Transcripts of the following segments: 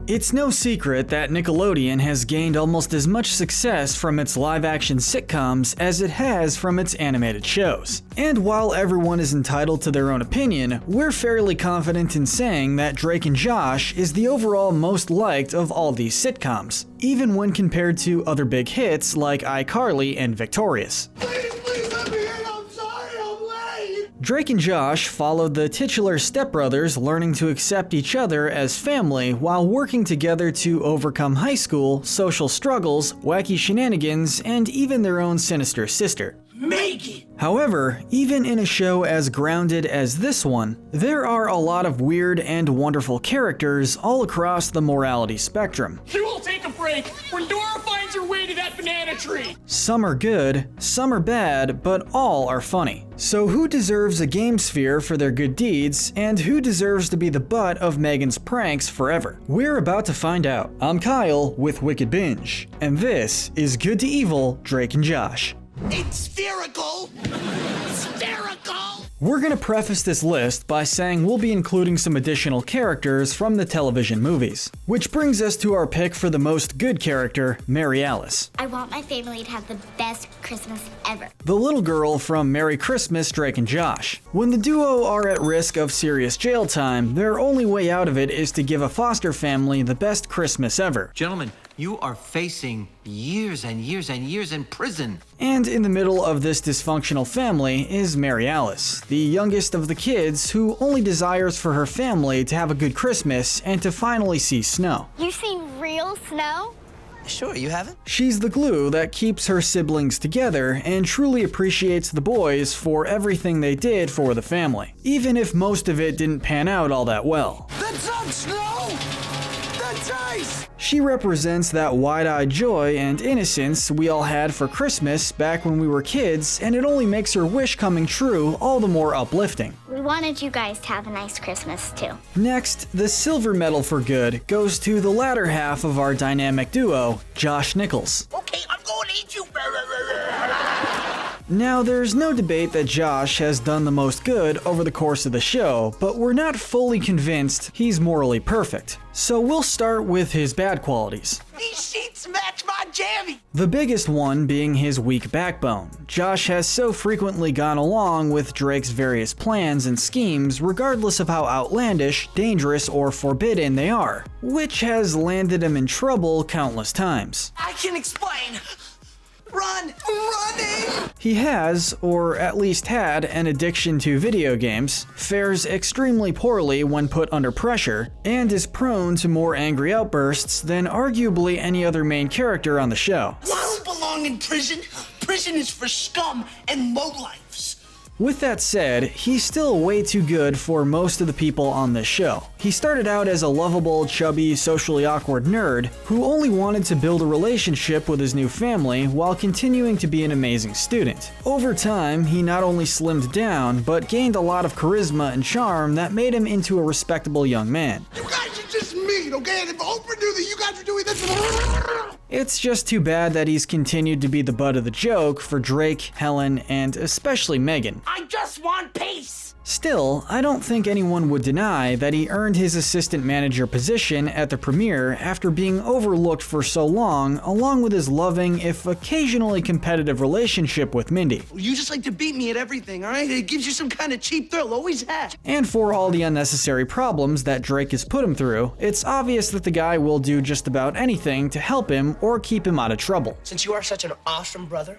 It's no secret that Nickelodeon has gained almost as much success from its live-action sitcoms as it has from its animated shows. And while everyone is entitled to their own opinion, we're fairly confident in saying that Drake and Josh is the overall most liked of all these sitcoms, even when compared to other big hits like iCarly and Victorious. Drake and Josh followed the titular stepbrothers learning to accept each other as family while working together to overcome high school, social struggles, wacky shenanigans, and even their own sinister sister. Megan! However, even in a show as grounded as this one, there are a lot of weird and wonderful characters all across the morality spectrum. You will take a break when Dora finds her way to that banana tree! Some are good, some are bad, but all are funny. So who deserves a game sphere for their good deeds, and who deserves to be the butt of Megan's pranks forever? We're about to find out. I'm Kyle with WickedBinge, and this is Good to Evil, Drake and Josh. It's spherical! Spherical! We're gonna preface this list by saying we'll be including some additional characters from the television movies. Which brings us to our pick for the most good character, Mary Alice. I want my family to have the best Christmas ever. The little girl from Merry Christmas, Drake and Josh. When the duo are at risk of serious jail time, their only way out of it is to give a foster family the best Christmas ever. Gentlemen, you are facing years and years and years in prison. And in the middle of this dysfunctional family is Mary Alice, the youngest of the kids who only desires for her family to have a good Christmas and to finally see snow. You've seen real snow? Sure, you haven't? She's the glue that keeps her siblings together and truly appreciates the boys for everything they did for the family, even if most of it didn't pan out all that well. That's not snow! That's ice! She represents that wide-eyed joy and innocence we all had for Christmas back when we were kids, and it only makes her wish coming true all the more uplifting. We wanted you guys to have a nice Christmas too. Next, the silver medal for good goes to the latter half of our dynamic duo, Josh Nichols. Okay, I'm going to eat you! Now, there's no debate that Josh has done the most good over the course of the show, but we're not fully convinced he's morally perfect. So we'll start with his bad qualities. These sheets match my jammy! The biggest one being his weak backbone. Josh has so frequently gone along with Drake's various plans and schemes regardless of how outlandish, dangerous, or forbidden they are, which has landed him in trouble countless times. I can explain! Run! Running! He has, or at least had, an addiction to video games, fares extremely poorly when put under pressure, and is prone to more angry outbursts than arguably any other main character on the show. I don't belong in prison. Prison is for scum and lowlifes. With that said, he's still way too good for most of the people on this show. He started out as a lovable, chubby, socially awkward nerd who only wanted to build a relationship with his new family while continuing to be an amazing student. Over time, he not only slimmed down, but gained a lot of charisma and charm that made him into a respectable young man. You guys are just mean, okay? And if Oprah knew that you guys are doing this... It's just too bad that he's continued to be the butt of the joke for Drake, Helen, and especially Megan. I just want peace! Still, I don't think anyone would deny that he earned his assistant manager position at the premiere after being overlooked for so long, along with his loving, if occasionally competitive relationship with Mindy. You just like to beat me at everything, all right? It gives you some kind of cheap thrill, always has. And for all the unnecessary problems that Drake has put him through, it's obvious that the guy will do just about anything to help him or keep him out of trouble. Since you are such an awesome brother,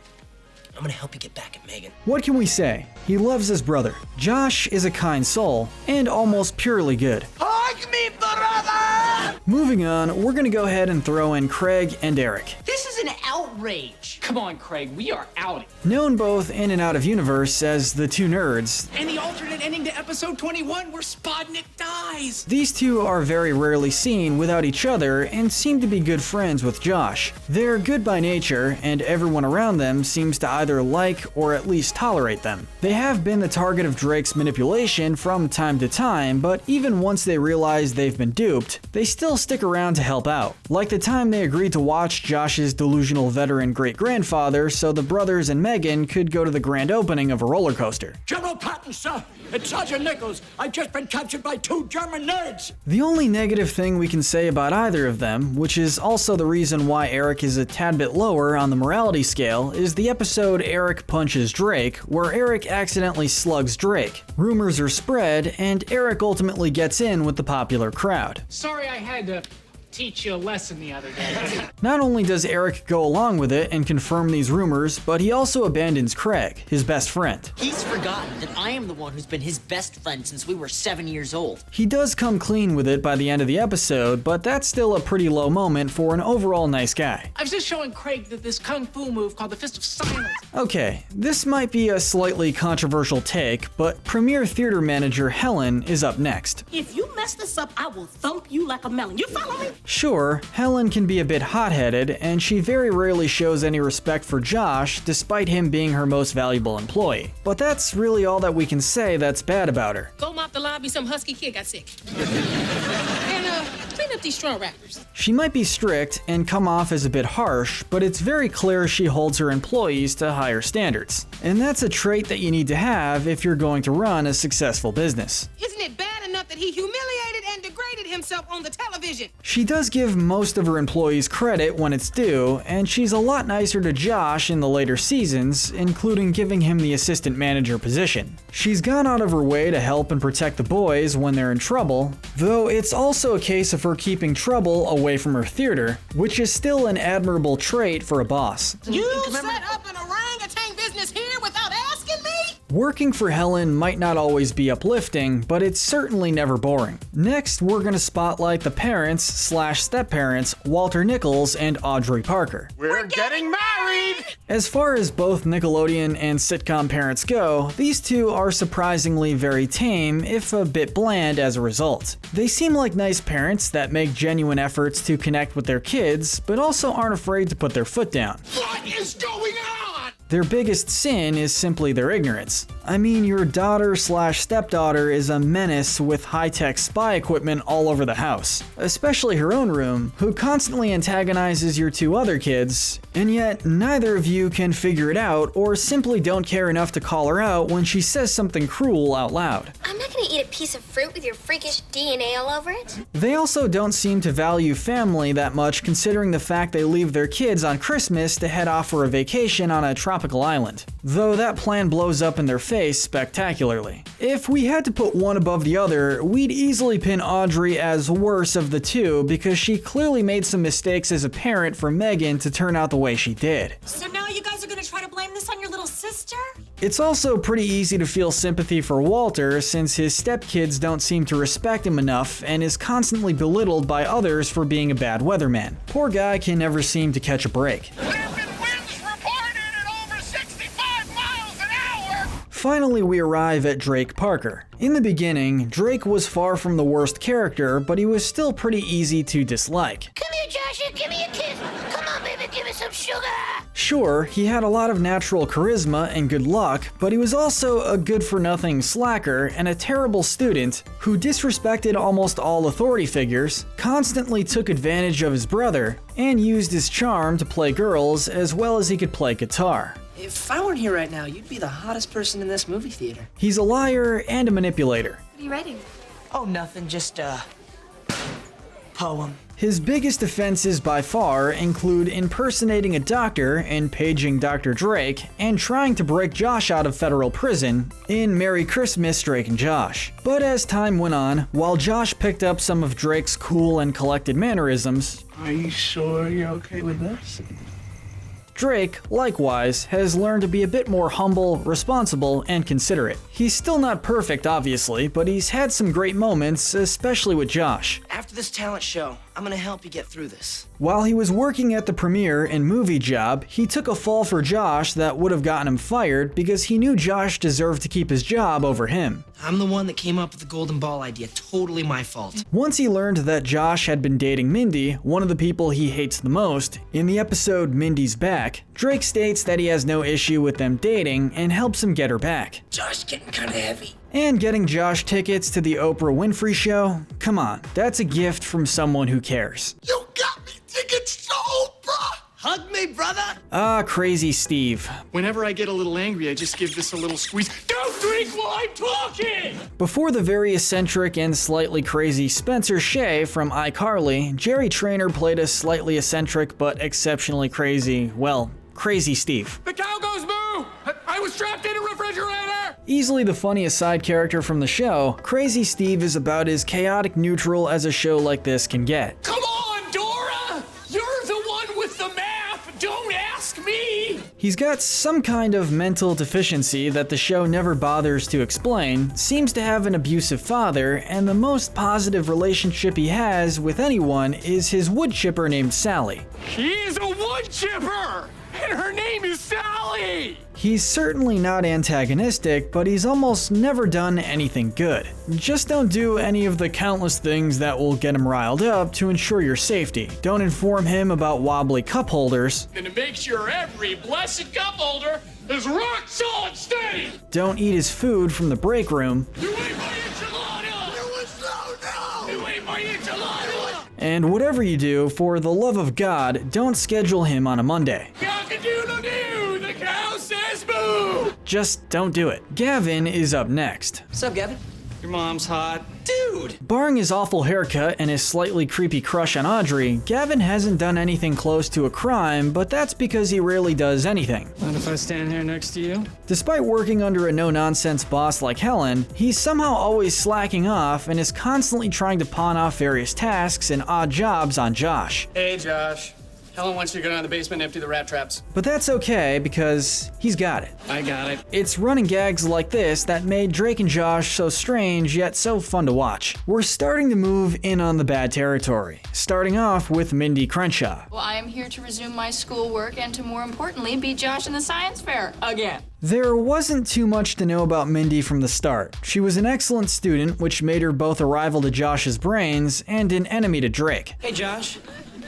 I'm gonna help you get back at Megan. What can we say? He loves his brother. Josh is a kind soul, and almost purely good. Hug me, brother! Moving on, we're gonna go ahead and throw in Craig and Eric. This is an outrage. Come on, Craig, we are outing. Known both in and out of universe as the two nerds, And the alternate ending to episode 21 where Spodnik dies. these two are very rarely seen without each other and seem to be good friends with Josh. They're good by nature, and everyone around them seems to either like or at least tolerate them. They have been the target of Drake's manipulation from time to time, but even once they realize they've been duped, they still stick around to help out. Like the time they agreed to watch Josh's delusional veteran great-grandmother grandfather so the brothers and Megan could go to the grand opening of a roller coaster. General Patton, sir. It's Sergeant Nichols. I've just been captured by 2 German nerds. The only negative thing we can say about either of them, which is also the reason why Eric is a tad bit lower on the morality scale, is the episode Eric Punches Drake, where Eric accidentally slugs Drake. Rumors are spread, and Eric ultimately gets in with the popular crowd. Sorry I had to teach you a lesson the other day. Not only does Eric go along with it and confirm these rumors, but he also abandons Craig, his best friend. He's forgotten that I am the one who's been his best friend since we were 7 years old. He does come clean with it by the end of the episode, but that's still a pretty low moment for an overall nice guy. I was just showing Craig that this kung fu move called the Fist of Silence. Okay, this might be a slightly controversial take, but Premier Theater Manager Helen is up next. If you mess this up, I will thump you like a melon. You follow me? Sure, Helen can be a bit hot-headed, and she very rarely shows any respect for Josh, despite him being her most valuable employee. But that's really all that we can say that's bad about her. Go mop the lobby, some husky kid got sick. And clean up these straw wrappers. She might be strict and come off as a bit harsh, but it's very clear she holds her employees to higher standards. And that's a trait that you need to have if you're going to run a successful business. Isn't it bad enough that he humiliated and degraded himself on the television? She does give most of her employees credit when it's due, and she's a lot nicer to Josh in the later seasons, including giving him the assistant manager position. She's gone out of her way to help and protect the boys when they're in trouble, though it's also a case of her keeping trouble away from her theater, which is still an admirable trait for a boss. You set up an orangutan business here without asking me? Working for Helen might not always be uplifting, but it's certainly never boring. Next, we're gonna spotlight the parents/step-parents, Walter Nichols and Audrey Parker. We're getting married! As far as both Nickelodeon and sitcom parents go, these two are surprisingly very tame, if a bit bland as a result. They seem like nice parents that make genuine efforts to connect with their kids, but also aren't afraid to put their foot down. What is going on? Their biggest sin is simply their ignorance. I mean, your daughter/stepdaughter is a menace with high-tech spy equipment all over the house, especially her own room, who constantly antagonizes your 2 other kids, and yet neither of you can figure it out or simply don't care enough to call her out when she says something cruel out loud. I'm not gonna eat a piece of fruit with your freakish DNA all over it. They also don't seem to value family that much, considering the fact they leave their kids on Christmas to head off for a vacation on a tropical island, though that plan blows up in their face spectacularly. If we had to put one above the other, we'd easily pin Audrey as worse of the two because she clearly made some mistakes as a parent for Megan to turn out the way she did. So now you guys are gonna try to blame this on your little sister? It's also pretty easy to feel sympathy for Walter since his stepkids don't seem to respect him enough and is constantly belittled by others for being a bad weatherman. Poor guy can never seem to catch a break. Finally, we arrive at Drake Parker. In the beginning, Drake was far from the worst character, but he was still pretty easy to dislike. Come here, Joshua, give me a kiss. Come on, baby, give me some sugar. Sure, he had a lot of natural charisma and good luck, but he was also a good-for-nothing slacker and a terrible student who disrespected almost all authority figures, constantly took advantage of his brother, and used his charm to play girls as well as he could play guitar. If I weren't here right now, you'd be the hottest person in this movie theater. He's a liar and a manipulator. What are you writing? Oh, nothing, just a poem. His biggest offenses by far include impersonating a doctor and paging Dr. Drake, and trying to break Josh out of federal prison in Merry Christmas, Drake and Josh. But as time went on, while Josh picked up some of Drake's cool and collected mannerisms, Are you sure you're okay with this? Drake, likewise, has learned to be a bit more humble, responsible, and considerate. He's still not perfect, obviously, but he's had some great moments, especially with Josh. After this talent show, I'm gonna help you get through this. While he was working at the premiere and movie job, he took a fall for Josh that would have gotten him fired because he knew Josh deserved to keep his job over him. I'm the one that came up with the golden ball idea. Totally my fault. Once he learned that Josh had been dating Mindy, one of the people he hates the most, in the episode Mindy's Back, Drake states that he has no issue with them dating and helps him get her back. Josh getting kinda heavy. And getting Josh tickets to the Oprah Winfrey show? Come on, that's a gift from someone who cares. You got me tickets to Oprah! hug me, brother? Ah, Crazy Steve. Whenever I get a little angry, I just give this a little squeeze. Don't drink while I'm talking! Before the very eccentric and slightly crazy Spencer Shea from iCarly, Jerry Traynor played a slightly eccentric but exceptionally crazy, well, Crazy Steve. The cow goes moo! I was trapped in a refrigerator! Easily the funniest side character from the show, Crazy Steve is about as chaotic neutral as a show like this can get. Come on, Dora! You're the one with the math! Don't ask me! He's got some kind of mental deficiency that the show never bothers to explain, seems to have an abusive father, and the most positive relationship he has with anyone is his wood chipper named Sally. She's a wood chipper! And her name is Sally! He's certainly not antagonistic, but he's almost never done anything good. Just don't do any of the countless things that will get him riled up to ensure your safety. Don't inform him about wobbly cup holders. And to make sure every blessed cup holder is rock solid steady! Don't eat his food from the break room. You ate my enchilada! You ate my enchilada! And whatever you do, for the love of God, don't schedule him on a Monday. Cock-a-doodle-doo! The cow says boo! Just don't do it. Gavin is up next. What's up, Gavin? Your mom's hot. Dude! Barring his awful haircut and his slightly creepy crush on Audrey, Gavin hasn't done anything close to a crime, but that's because he rarely does anything. Mind if I stand here next to you? Despite working under a no-nonsense boss like Helen, he's somehow always slacking off and is constantly trying to pawn off various tasks and odd jobs on Josh. Hey, Josh. Helen wants you to go down to the basement and empty the rat traps. But that's okay because he's got it. I got it. It's running gags like this that made Drake and Josh so strange yet so fun to watch. We're starting to move in on the bad territory, starting off with Mindy Crenshaw. Well, I am here to resume my schoolwork and to more importantly beat Josh in the science fair again. There wasn't too much to know about Mindy from the start. She was an excellent student, which made her both a rival to Josh's brains and an enemy to Drake. Hey, Josh.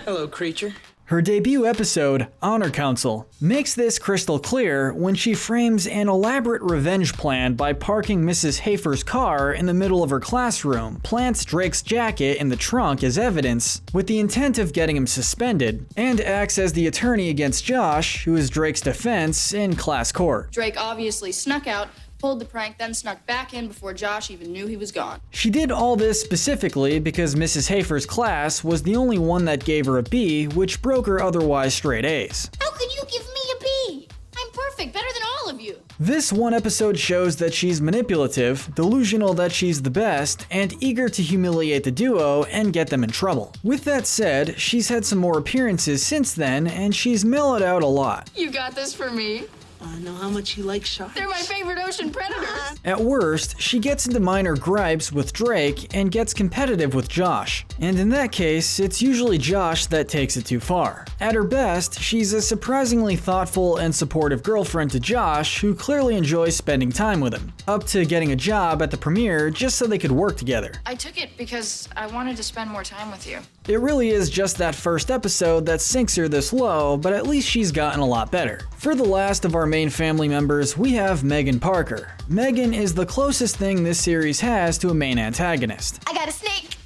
Hello, creature. Her debut episode, Honor Council, makes this crystal clear when she frames an elaborate revenge plan by parking Mrs. Hafer's car in the middle of her classroom, plants Drake's jacket in the trunk as evidence with the intent of getting him suspended, and acts as the attorney against Josh, who is Drake's defense, in class court. Drake obviously snuck out, pulled the prank, then snuck back in before Josh even knew he was gone. She did all this specifically because Mrs. Hafer's class was the only one that gave her a B, which broke her otherwise straight A's. How could you give me a B? I'm perfect, better than all of you. This one episode shows that she's manipulative, delusional that she's the best, and eager to humiliate the duo and get them in trouble. With that said, she's had some more appearances since then, and she's mellowed out a lot. You got this for me. I know how much you like sharks. They're my favorite ocean predators. At worst, she gets into minor gripes with Drake and gets competitive with Josh. And in that case, it's usually Josh that takes it too far. At her best, she's a surprisingly thoughtful and supportive girlfriend to Josh who clearly enjoys spending time with him, up to getting a job at the premiere just so they could work together. I took it because I wanted to spend more time with you. It really is just that first episode that sinks her this low, but at least she's gotten a lot better. For the last of our main family members, we have Megan Parker. Megan is the closest thing this series has to a main antagonist. I got a snake.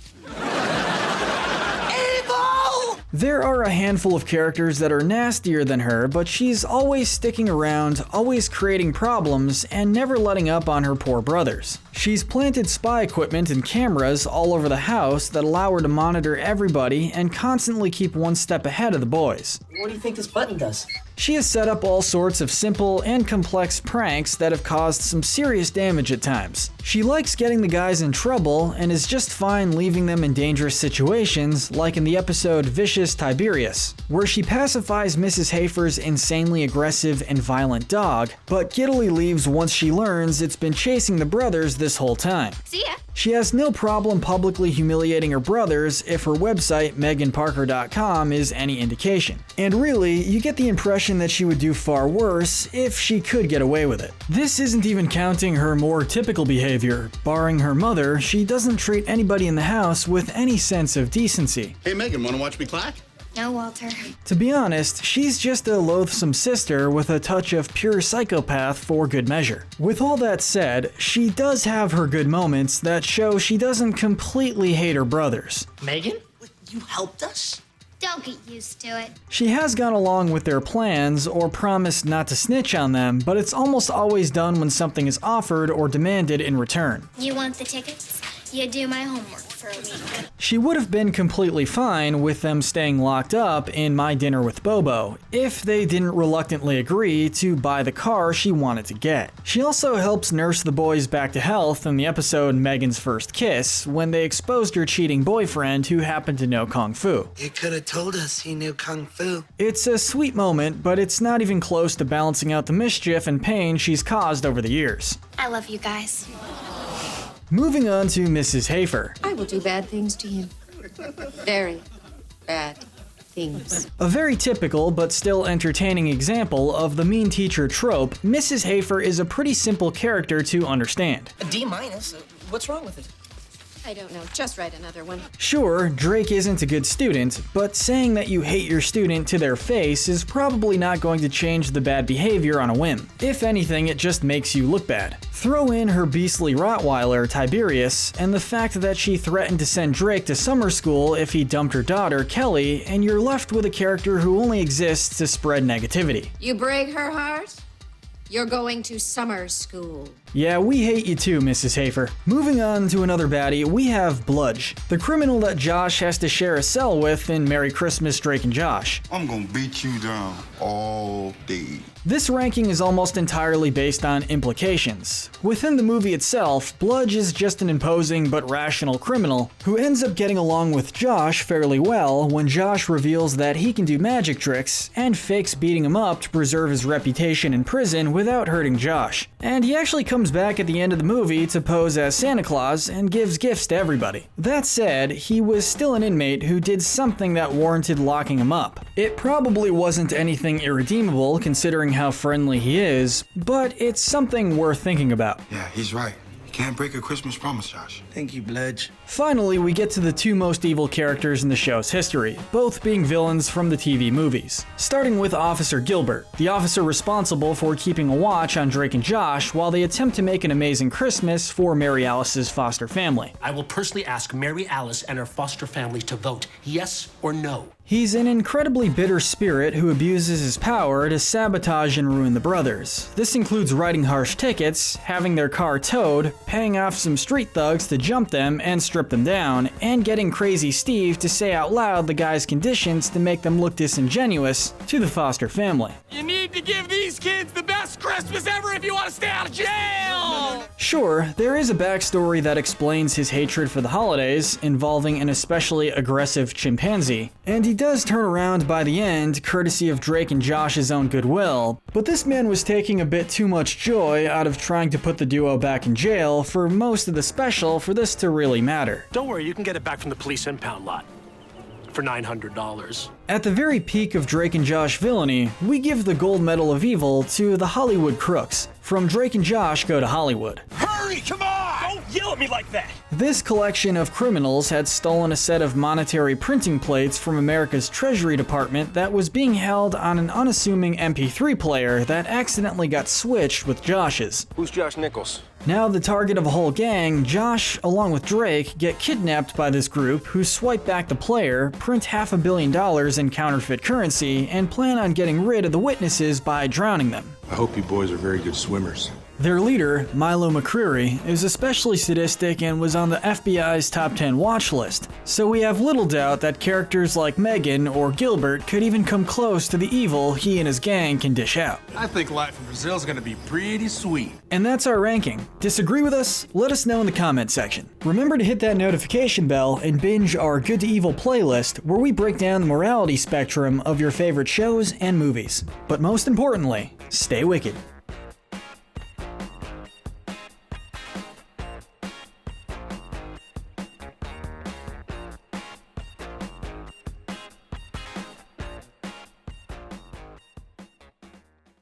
There are a handful of characters that are nastier than her, but she's always sticking around, always creating problems, and never letting up on her poor brothers. She's planted spy equipment and cameras all over the house that allow her to monitor everybody and constantly keep one step ahead of the boys. What do you think this button does? She has set up all sorts of simple and complex pranks that have caused some serious damage at times. She likes getting the guys in trouble and is just fine leaving them in dangerous situations, like in the episode Vicious Tiberius, where she pacifies Mrs. Hafer's insanely aggressive and violent dog, but giddily leaves once she learns it's been chasing the brothers this whole time. See ya. She has no problem publicly humiliating her brothers if her website, meganparker.com, is any indication. And really, you get the impression that she would do far worse if she could get away with it. This isn't even counting her more typical behavior. Barring her mother, she doesn't treat anybody in the house with any sense of decency. Hey Megan, wanna watch me clack? No, Walter. To be honest, she's just a loathsome sister with a touch of pure psychopath for good measure. With all that said, she does have her good moments that show she doesn't completely hate her brothers. Megan? You helped us? Don't get used to it. She has gone along with their plans or promised not to snitch on them, but it's almost always done when something is offered or demanded in return. You want the tickets? You do my homework for a week. She would have been completely fine with them staying locked up in My Dinner with Bobo if they didn't reluctantly agree to buy the car she wanted to get. She also helps nurse the boys back to health in the episode Megan's First Kiss when they exposed her cheating boyfriend who happened to know Kung Fu. You could have told us he knew Kung Fu. It's a sweet moment, but it's not even close to balancing out the mischief and pain she's caused over the years. I love you guys. Moving on to Mrs. Hafer. I will do bad things to you. Very bad things. A very typical but still entertaining example of the mean teacher trope, Mrs. Hafer is a pretty simple character to understand. A D-? What's wrong with it? I don't know. Just write another one. Sure, Drake isn't a good student, but saying that you hate your student to their face is probably not going to change the bad behavior on a whim. If anything, it just makes you look bad. Throw in her beastly Rottweiler, Tiberius, and the fact that she threatened to send Drake to summer school if he dumped her daughter, Kelly, and you're left with a character who only exists to spread negativity. You break her heart? You're going to summer school. Yeah, we hate you too, Mrs. Hafer. Moving on to another baddie, we have Bludge, the criminal that Josh has to share a cell with in Merry Christmas, Drake and Josh. I'm gonna beat you down all day. This ranking is almost entirely based on implications. Within the movie itself, Bludge is just an imposing but rational criminal who ends up getting along with Josh fairly well when Josh reveals that he can do magic tricks and fakes beating him up to preserve his reputation in prison without hurting Josh. And he actually comes back at the end of the movie to pose as Santa Claus and gives gifts to everybody. That said, he was still an inmate who did something that warranted locking him up. It probably wasn't anything irredeemable considering how friendly he is, but it's something worth thinking about. Yeah, he's right. You can't break a Christmas promise, Josh. Thank you, Bludge. Finally, we get to the two most evil characters in the show's history, both being villains from the TV movies. Starting with Officer Gilbert, the officer responsible for keeping a watch on Drake and Josh while they attempt to make an amazing Christmas for Mary Alice's foster family. I will personally ask Mary Alice and her foster family to vote yes or no. He's an incredibly bitter spirit who abuses his power to sabotage and ruin the brothers. This includes writing harsh tickets, having their car towed, paying off some street thugs to jump them and strip them down, and getting Crazy Steve to say out loud the guy's conditions to make them look disingenuous to the foster family. You need to give these kids the best Christmas ever if you want to stay out of jail! Sure, there is a backstory that explains his hatred for the holidays, involving an especially aggressive chimpanzee, and he does turn around by the end, courtesy of Drake and Josh's own goodwill, but this man was taking a bit too much joy out of trying to put the duo back in jail for most of the special for this to really matter. Don't worry, you can get it back from the police impound lot for $900. At the very peak of Drake and Josh villainy, we give the gold medal of evil to the Hollywood Crooks. From Drake and Josh Go to Hollywood. Hurry, come on! Don't yell at me like that! This collection of criminals had stolen a set of monetary printing plates from America's Treasury Department that was being held on an unassuming MP3 player that accidentally got switched with Josh's. Who's Josh Nichols? Now the target of a whole gang, Josh, along with Drake, get kidnapped by this group who swipe back the player, print $500 million in counterfeit currency, and plan on getting rid of the witnesses by drowning them. I hope you boys are very good swimmers. Their leader, Milo McCreary, is especially sadistic and was on the FBI's top 10 watch list, so we have little doubt that characters like Megan or Gilbert could even come close to the evil he and his gang can dish out. I think life in Brazil is going to be pretty sweet. And that's our ranking. Disagree with us? Let us know in the comment section. Remember to hit that notification bell and binge our Good to Evil playlist where we break down the morality spectrum of your favorite shows and movies. But most importantly, stay wicked.